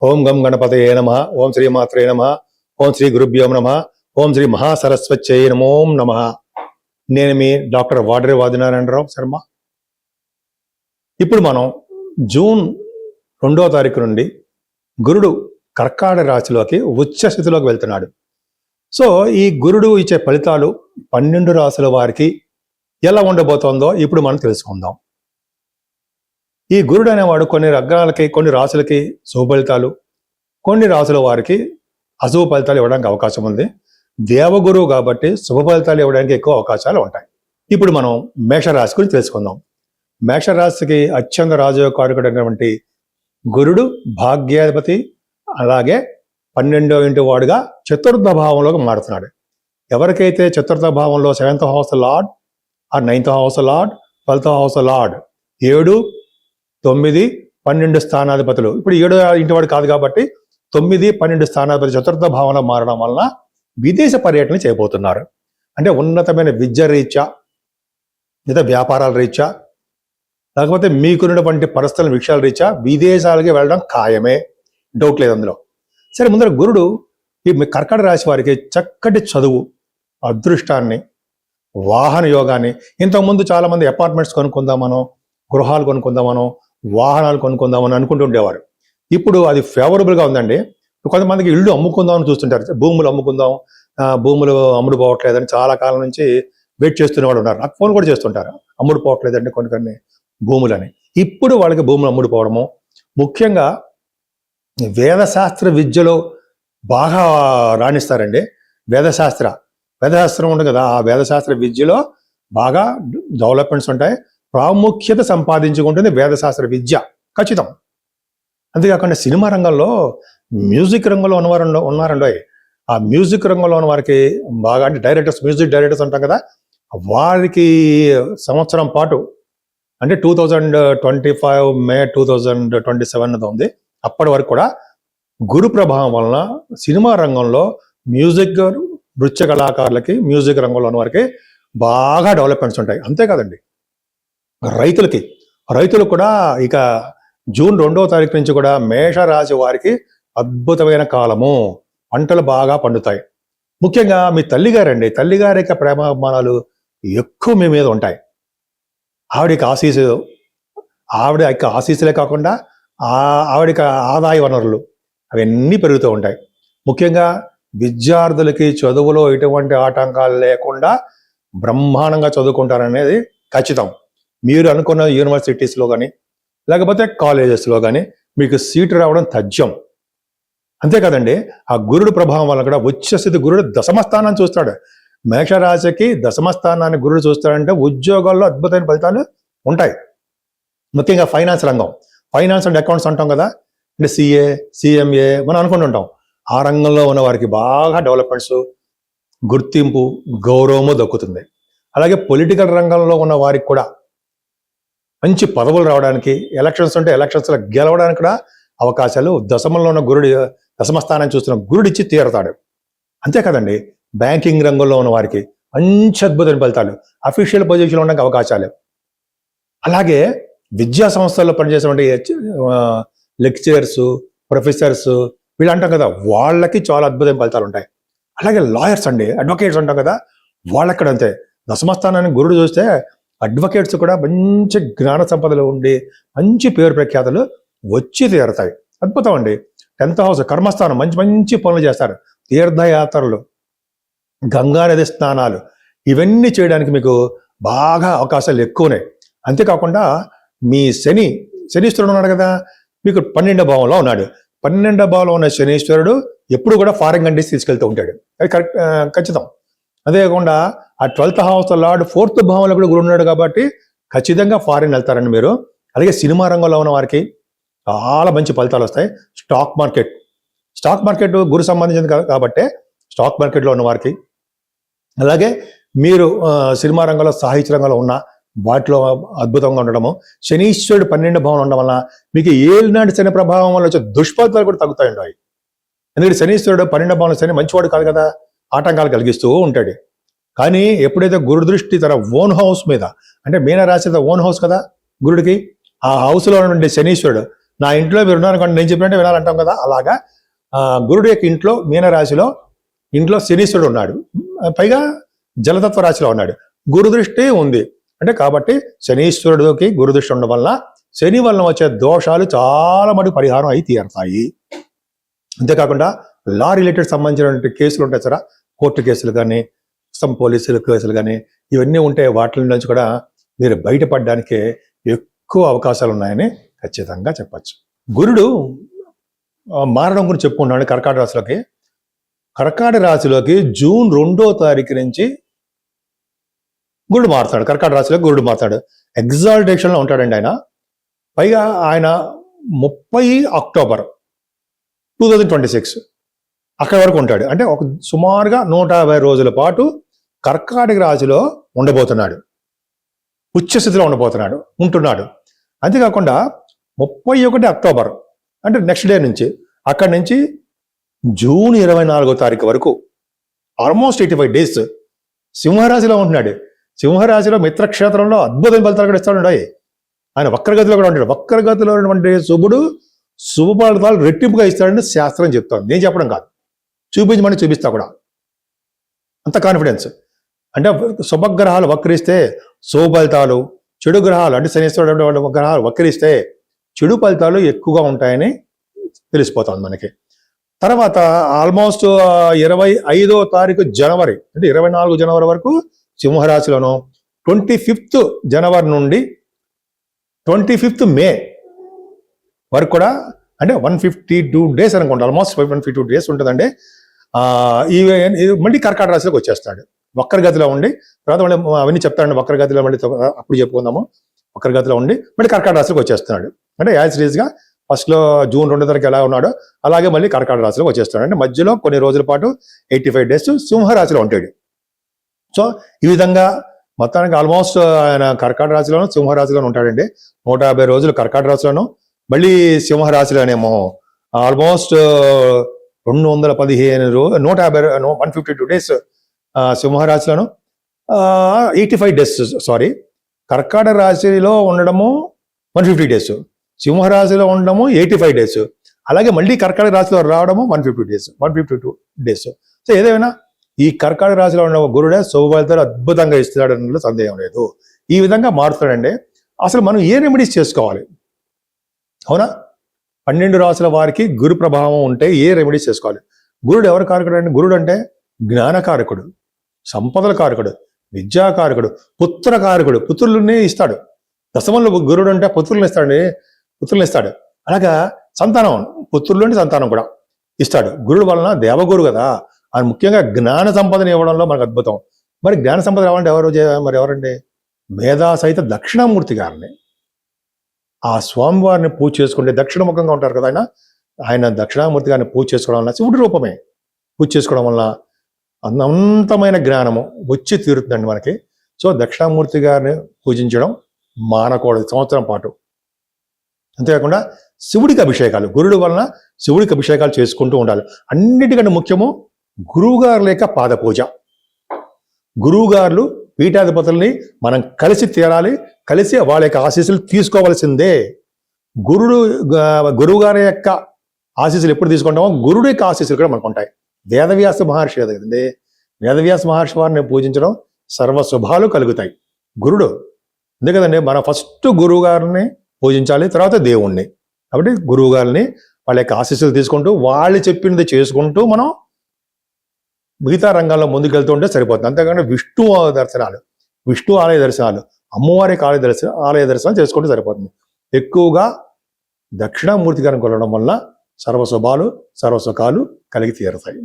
ఓం గం గణపతయే నమః. ఓం శ్రీ మాత్రే నమః. ఓం శ్రీ గురుభ్యో నమః. ఓం శ్రీ మహాసరస్వత్యై నమో నమః. నేను మీ డాక్టర్ వాడరి వాదినారాయణరావు శర్మ. ఇప్పుడు మనం జూన్ 2వ తారీఖు నుండి గురుడు కర్కాటక రాశిలోకి ఉచ్చ స్థితిలోకి వెళ్తున్నాడు. సో ఈ గురుడు ఇచ్చే ఫలితాలు 12 రాశుల వారికి ఎలా ఉండబోతోందో ఇప్పుడు మనం తెలుసుకుందాం. ఈ గురుడు అనేవాడు కొన్ని రంగాలకి, కొన్ని రాశులకి శుభ ఫలితాలు, కొన్ని రాశుల వారికి అశుభ ఫలితాలు ఇవ్వడానికి అవకాశం ఉంది. దేవగురువు కాబట్టి శుభ ఫలితాలు ఇవ్వడానికి ఎక్కువ అవకాశాలు ఉంటాయి. ఇప్పుడు మనం మేషరాశి గురించి తెలుసుకుందాం. మేషరాశికి అత్యంత రాజయోగకారకుడైనటువంటి గురుడు భాగ్యాధిపతి, అలాగే 12వ ఇంటి వాడుగా చతుర్థ భావంలోకి మారుతున్నాడు. ఎవరికైతే చతుర్థ భావంలో 7th హౌస్ లార్డ్, ఆ 9th house lord, 12th house lord, 7, 9, 12 స్థానాధిపతులు, ఇప్పుడు 7వ ఇంటి వాడు కాదు కాబట్టి 9, 12 స్థానాధిపతి చతుర్థ భావంలో మారడం వలన విదేశ పర్యటన చేయబోతున్నారు. అంటే ఉన్నతమైన విద్య రీత్యా, లేదా వ్యాపారాల రీత్యా, లేకపోతే మీకున్నటువంటి పరిస్థితుల విషయాల రీత్యా విదేశాలకి వెళ్ళడం ఖాయమే, డౌట్ లేదు అందులో. సరే, ముందర గురుడు ఈ కర్కాటక రాశి వారికి చక్కటి చదువు, అదృష్టాన్ని, వాహన యోగాన్ని, ఇంతకుముందు చాలా మంది అపార్ట్మెంట్స్ కొనుక్కుందామనో, గృహాలు కొనుక్కుందామనో, వాహనాలు కొనుక్కుందామని అనుకుంటుండేవారు. ఇప్పుడు అది ఫేవరబుల్గా ఉందండి. కొంతమందికి ఇళ్ళు అమ్ముకుందామని చూస్తుంటారు, భూములు అమ్ముకుందాం, భూములు అమ్ముడు పోవట్లేదని చాలా కాలం నుంచి వెయిట్ చేస్తున్న వాళ్ళు ఉన్నారు. నాకు ఫోన్ కూడా చేస్తుంటారు, అమ్ముడు పోవట్లేదండి కొన్ని భూములని. ఇప్పుడు వాళ్ళకి భూములు అమ్ముడు పోవడము, ముఖ్యంగా వేదశాస్త్ర విద్యలో బాగా రాణిస్తారండి. వేదశాస్త్రం ఉంటుంది కదా, ఆ వేదశాస్త్ర విద్యలో బాగా డెవలప్మెంట్స్ ఉంటాయి, ప్రాముఖ్యత సంపాదించుకుంటుంది వేదశాస్త్ర విద్య, ఖచ్చితం. అంతేకాకుండా సినిమా రంగంలో, మ్యూజిక్ రంగంలో ఉన్నారండి. ఆ మ్యూజిక్ రంగంలో ఉన్న వారికి బాగా, అంటే డైరెక్టర్స్, మ్యూజిక్ డైరెక్టర్స్ అంటాం కదా, వారికి సంవత్సరం పాటు, అంటే 2025 మే 2027 ఉంది, అప్పటి వరకు కూడా గురు ప్రభావం వలన సినిమా రంగంలో మ్యూజిక్, నృత్య కళాకారులకి, మ్యూజిక్ రంగంలో ఉన్న వారికి బాగా డెవలప్మెంట్స్ ఉంటాయి. అంతేకాదండి, రైతులు కూడా ఇక జూన్ 2వ తారీఖు నుంచి కూడా మేషరాశి వారికి అద్భుతమైన కాలము, పంటలు బాగా పండుతాయి. ముఖ్యంగా మీ తల్లిగారి యొక్క ప్రేమాభిమానాలు ఎక్కువ మీ మీద ఉంటాయి. ఆవిడ యొక్క ఆశీస్సులే కాకుండా ఆవిడ ఆదాయ వనరులు అవన్నీ పెరుగుతూ ఉంటాయి. ముఖ్యంగా విద్యార్థులకి చదువులో ఎటువంటి ఆటంకాలు లేకుండా బ్రహ్మాండంగా చదువుకుంటారనేది ఖచ్చితం. మీరు అనుకున్న యూనివర్సిటీస్లో కానీ, లేకపోతే కాలేజెస్లో కానీ మీకు సీటు రావడం తథ్యం. అంతేకాదండి, ఆ గురుడు ప్రభావం వల్ల కూడా ఉచ్చస్థితి గురుడు దశమస్థానాన్ని చూస్తాడు. మేషరాశికి దశమస్థానాన్ని గురుడు చూస్తాడంటే ఉద్యోగాల్లో అద్భుతమైన ఫలితాలు ఉంటాయి. ముఖ్యంగా ఫైనాన్స్ రంగం, ఫైనాన్స్ అండ్ అకౌంట్స్ అంటాం కదా, అంటే CA, CMA మనం అనుకుంటుంటాం. ఆ రంగంలో ఉన్న వారికి బాగా డెవలప్మెంట్స్, గుర్తింపు, గౌరవము దక్కుతుంది. అలాగే పొలిటికల్ రంగంలో ఉన్న వారికి కూడా మంచి పదవులు రావడానికి, ఎలక్షన్స్ ఉంటే ఎలక్షన్స్లో గెలవడానికి కూడా అవకాశాలు దశమంలో ఉన్న గురుడు, దశమస్థానాన్ని చూస్తున్న గురుడు ఇచ్చి తీరతాడు. అంతేకాదండి, బ్యాంకింగ్ రంగంలో ఉన్న వారికి మంచి అద్భుతమైన ఫలితాలు, అఫీషియల్ పొజిషన్లో ఉండడానికి అవకాశాలు. అలాగే విద్యా సంస్థల్లో పనిచేసేటువంటి లెక్చరర్స్, ప్రొఫెసర్స్ వీళ్ళు అంటాం కదా, వాళ్ళకి చాలా అద్భుతమైన ఫలితాలు ఉంటాయి. అలాగే లాయర్స్ అండి, అడ్వకేట్స్ అంటాం కదా, వాళ్ళక్కడ అంతే. దశమస్థానాన్ని గురుడు చూస్తే అడ్వకేట్స్ కూడా మంచి జ్ఞాన సంపదలు ఉండి మంచి పేరు ప్రఖ్యాతలు వచ్చి తీరుతాయి. అద్భుతం అండి. 10th హౌస్ కర్మస్థానం, మంచి పనులు చేస్తారు. తీర్థయాత్రలు, గంగానది స్నానాలు, ఇవన్నీ చేయడానికి మీకు బాగా అవకాశాలు ఎక్కువనే. అంతేకాకుండా మీ శనీశ్వరుడు ఉన్నాడు కదా, మీకు 12వ భావంలో ఉన్నాడు. 12వ భావంలో ఉన్న శనీశ్వరుడు ఎప్పుడు కూడా ఫారిన్ కంట్రీస్ తీసుకెళ్తూ ఉంటాడు, అది ఖచ్చితం. అదేకాకుండా ఆ 12th హౌస్ లార్డ్ 4th భావంలో కూడా గురుడు ఉన్నాడు కాబట్టి ఖచ్చితంగా ఫారిన్ వెళ్తారండి మీరు. అలాగే సినిమా రంగంలో ఉన్న వారికి చాలా మంచి ఫలితాలు వస్తాయి. స్టాక్ మార్కెట్ గురు సంబంధించింది కాబట్టి స్టాక్ మార్కెట్లో ఉన్న వారికి, అలాగే మీరు సినిమా రంగంలో, సాహిత్య రంగంలో ఉన్న వాటిలో అద్భుతంగా ఉండడము. శనీశ్వరుడు 12వ భావం ఉండడం వలన మీకు ఏలినాటి శని ప్రభావం వల్ల వచ్చే దుష్ఫలితాలు కూడా తగ్గుతాయండి. ఎందుకంటే శనీశ్వరుడు 12వ భావంలో, శని మంచివాడు కాదు కదా, ఆటంకాలు కలిగిస్తూ ఉంటాడు. కానీ ఎప్పుడైతే గురు దృష్టి తన ఓన్ హౌస్ మీద, అంటే మీనరాశి ఓన్ హౌస్ కదా గురుడికి, ఆ హౌస్లో ఉన్నటువంటి శనీశ్వరుడు నా ఇంట్లో మీరు ఉన్నారనుకోండి, నేను చెప్పినట్టే వినాలంటాం కదా, అలాగా గురుడు యొక్క ఇంట్లో మీనరాశిలో ఇంట్లో శనీశ్వరుడు ఉన్నాడు, పైగా జలతత్వ రాశిలో ఉన్నాడు, గురుదృష్టి ఉంది అంటే, కాబట్టి శనీశ్వరుడికి గురుదృష్టి ఉండడం వల్ల శని వలన వచ్చే దోషాలు చాలా మటుకు పరిహారం అయి తీరుతాయి. అంతేకాకుండా లా రిలేటెడ్ సంబంధించినటువంటి కేసులు ఉంటాయి సరే, కోర్టు కేసులు కానీ, పోలీసుల కేసులు కానీ, ఇవన్నీ ఉంటే వాటి నుంచి కూడా మీరు బయటపడడానికే ఎక్కువ అవకాశాలు ఉన్నాయని ఖచ్చితంగా చెప్పచ్చు. గురుడు మారడం గురించి చెప్పుకున్నాడు కర్కాటక రాశిలోకి. కర్కాటక రాశిలోకి జూన్ 2వ తారీఖు నుంచి గురుడు మారుతాడు. కర్కాటక రాశిలోకి గురుడు మారుతాడు. ఎగ్జాల్టేషన్లో ఉంటాడండి ఆయన. పైగా ఆయన 30 అక్టోబర్ 2026 అక్కడి వరకు ఉంటాడు. అంటే ఒక సుమారుగా 150 రోజుల పాటు కర్కాటక రాశిలో ఉండబోతున్నాడు, ఉచ్చస్థితిలో ఉంటున్నాడు. అంతేకాకుండా 31 అక్టోబర్ అంటే నెక్స్ట్ డే నుంచి, అక్కడి నుంచి జూన్ 24వ తారీఖు వరకు ఆల్మోస్ట్ 85 డేస్ సింహరాశిలో ఉంటున్నాడు. సింహరాశిలో మిత్రక్షేత్రంలో అద్భుతమైన ఫలితాలు కూడా ఇస్తాడు. ఆయన వక్రగతిలో కూడా ఉంటాడు. వక్రగతిలో ఉన్నటువంటి శుభుడు శుభ ఫలితాలు రెట్టింపుగా ఇస్తాడని శాస్త్రం చెప్తాను, నేను చెప్పడం కాదు, చూపించమని చూపిస్తా కూడా. అంత కాన్ఫిడెన్స్. అంటే శుభగ్రహాలు వక్రిస్తే శుభ ఫలితాలు, చెడు గ్రహాలు అంటే శనీశ్వరుడు గ్రహాలు వక్రిస్తే చెడు ఫలితాలు ఎక్కువగా ఉంటాయని తెలిసిపోతుంది మనకి. తర్వాత ఆల్మోస్ట్ 25వ తారీఖు జనవరి అంటే 24 జనవరి వరకు సింహరాశిలోను, 25th జనవరి నుండి 25th మే వరకు కూడా అంటే 152 డేస్ అనుకోండి, ఆల్మోస్ట్ 152 డేస్ ఉంటుందండి. మళ్ళీ కర్కాటక రాశిలోకి వచ్చేస్తాడు వక్రగతిలో ఉండి. తర్వాత మళ్ళీ అవన్నీ చెప్తాడండి వక్రగతిలో, మళ్ళీ అప్పుడు చెప్పుకుందాము. వక్రగతిలో ఉండి మళ్ళీ కర్కాటక రాశిలోకి వచ్చేస్తున్నాడు. అంటే యాజ్ రీజ్గా ఫస్ట్లో జూన్ 2వ తారీఖు ఎలా ఉన్నాడో అలాగే మళ్ళీ కర్కాటక రాశిలోకి వచ్చేస్తాడు. అంటే మధ్యలో కొన్ని రోజుల పాటు 85 డేస్ సింహరాశిలో ఉంటాడు. సో ఈ విధంగా మొత్తానికి ఆల్మోస్ట్ ఆయన కర్కాటక రాశిలోను సింహరాశిలోనూ ఉంటాడండి. 150 రోజులు కర్కాటక రాశిలోను, మళ్ళీ సింహరాశిలోనేమో ఆల్మోస్ట్ 152 డేస్ సింహరాశిలోను, 85 డేస్ సారీ, కర్కాటక రాశిలో ఉండడము 150 డేస్, సింహరాశిలో ఉండడము 85 డేస్, అలాగే మళ్ళీ కర్కాటక రాశిలో రావడము 152 డేస్. సో ఏదేమైనా ఈ కర్కాటక రాశిలో ఉన్న గురుడే శుభ ఫలితాలు అద్భుతంగా ఇస్తాడు అన్నది సందేహం లేదు. ఈ విధంగా మారుతాడండి. అసలు మనం ఏ రెమెడీస్ చేసుకోవాలి? అవునా, 12 రాశుల వారికి గురు ప్రభావం ఉంటే ఏ రెమెడీస్ చేసుకోవాలి? గురుడు ఎవరు కారకుడు అండి? గురుడు అంటే జ్ఞానకారకుడు, సంపదల కారకుడు, విద్యాకారకుడు, పుత్రకారకుడు, పుత్రులనే ఇస్తాడు. దశమంలో గురుడు అంటే పుత్రులను ఇస్తాడు. అలాగా సంతానం, పుత్రులని సంతానం కూడా ఇస్తాడు. గురుడు వలన దేవగురు కదా, ఆయన ముఖ్యంగా జ్ఞాన సంపదను ఇవ్వడంలో మనకు అద్భుతం. మరి జ్ఞాన సంపద రావాలంటే ఎవరండి? మేధా సహిత దక్షిణామూర్తి గారిని, ఆ స్వామివారిని పూజ చేసుకుంటే దక్షిణముఖంగా ఉంటారు కదా ఆయన దక్షిణామూర్తి గారిని పూజ చేసుకోవడం వల్ల, శివుడి రూపమే పూజ చేసుకోవడం వల్ల అనంతమైన జ్ఞానము వచ్చి తీరుతుందండి మనకి. సో దక్షిణామూర్తి గారిని పూజించడం మానకూడదు సంవత్సరం పాటు. అంతేకాకుండా శివుడికి అభిషేకాలు, గురుడు వలన శివుడికి అభిషేకాలు చేసుకుంటూ ఉండాలి. అన్నిటికంటే ముఖ్యము గురువుగారు లేక పాద పూజ. గురువుగారులు పీఠాధిపతుల్ని మనం కలిసి తీరాలి, కలిసి వాళ్ళ యొక్క ఆశీస్సులు తీసుకోవాల్సిందే. గురువుగారి యొక్క ఆశీస్సులు ఎప్పుడు తీసుకుంటామో గురుడు యొక్క ఆశీస్సులు కూడా మనకు ఉంటాయి. వేదవ్యాస మహర్షి కదండి, వేదవ్యాస మహర్షి వారిని పూజించడం సర్వ శుభాలు కలుగుతాయి. గురుడు అంతే కదండి, మనం ఫస్ట్ గురువు గారిని పూజించాలి, తర్వాత దేవుణ్ణి. కాబట్టి గురువు గారిని వాళ్ళ యొక్క ఆశీస్సులు తీసుకుంటూ వాళ్ళు చెప్పింది చేసుకుంటూ మనం మిగతా రంగాల్లో ముందుకెళ్తూ ఉంటే సరిపోతుంది. అంతేకాకుండా విష్ణు ఆలయ దర్శనాలు, అమ్మవారికి ఆలయ దర్శనాలు చేసుకుంటూ సరిపోతుంది. ఎక్కువగా దక్షిణామూర్తి గారిని కొలవడం వల్ల సర్వశుభాలు సర్వసుఖాలు కలిగి తీరుతాయి.